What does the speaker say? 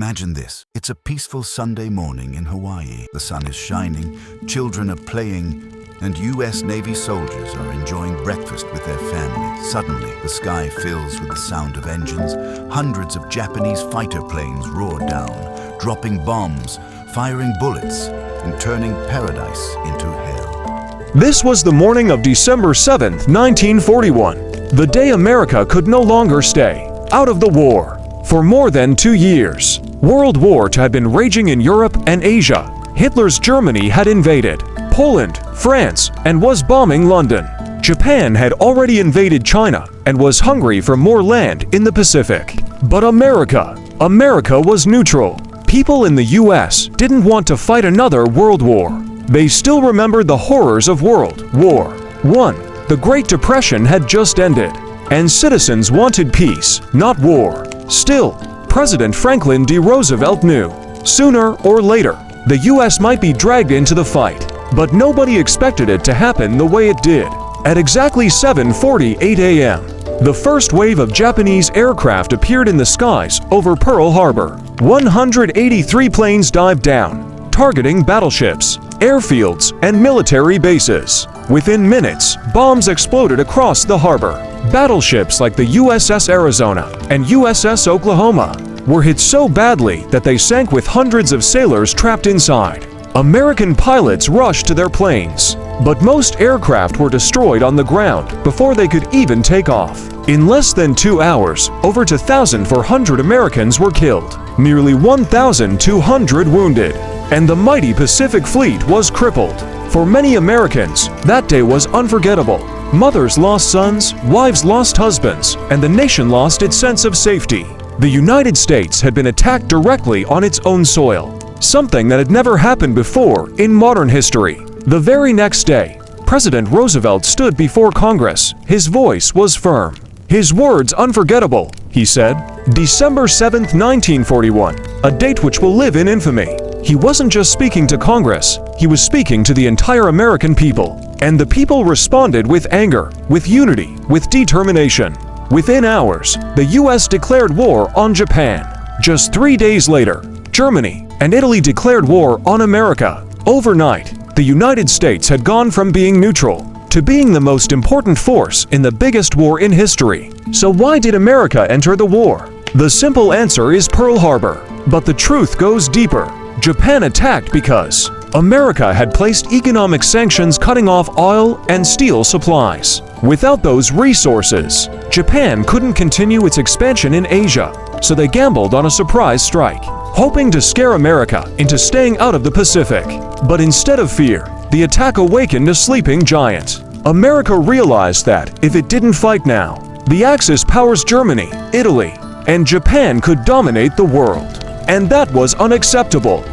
Imagine this. It's a peaceful Sunday morning in Hawaii. The sun is shining, children are playing, and U.S. Navy soldiers are enjoying breakfast with their family. Suddenly, the sky fills with the sound of engines. Hundreds of Japanese fighter planes roar down, dropping bombs, firing bullets, and turning paradise into hell. This was the morning of December 7th, 1941, the day America could no longer stay out of the war. For more than 2 years, World War II had been raging in Europe and Asia. Hitler's Germany had invaded Poland, France, and was bombing London. Japan had already invaded China and was hungry for more land in the Pacific. But America was neutral. People in the US didn't want to fight another world war. They still remembered the horrors of World War I. The Great Depression had just ended, and citizens wanted peace, not war. Still, President Franklin D. Roosevelt knew, sooner or later, the US might be dragged into the fight. But nobody expected it to happen the way it did. At exactly 7:48 a.m., the first wave of Japanese aircraft appeared in the skies over Pearl Harbor. 183 planes dived down, targeting battleships, airfields, and military bases. Within minutes, bombs exploded across the harbor. Battleships like the USS Arizona and USS Oklahoma were hit so badly that they sank with hundreds of sailors trapped inside. American pilots rushed to their planes, but most aircraft were destroyed on the ground before they could even take off. In less than 2 hours, over 2,400 Americans were killed, nearly 1,200 wounded, and the mighty Pacific Fleet was crippled. For many Americans, that day was unforgettable. Mothers lost sons, wives lost husbands, and the nation lost its sense of safety. The United States had been attacked directly on its own soil, something that had never happened before in modern history. The very next day, President Roosevelt stood before Congress. His voice was firm, his words unforgettable. He said, December 7th, 1941, a date which will live in infamy. He wasn't just speaking to Congress, he was speaking to the entire American people. And the people responded with anger, with unity, with determination. Within hours, the US declared war on Japan. Just 3 days later, Germany and Italy declared war on America. Overnight, the United States had gone from being neutral to being the most important force in the biggest war in history. So why did America enter the war? The simple answer is Pearl Harbor. But the truth goes deeper. Japan attacked because America had placed economic sanctions cutting off oil and steel supplies. Without those resources, Japan couldn't continue its expansion in Asia, so they gambled on a surprise strike, hoping to scare America into staying out of the Pacific. But instead of fear, the attack awakened a sleeping giant. America realized that if it didn't fight now, the Axis powers Germany, Italy, and Japan could dominate the world. And that was unacceptable.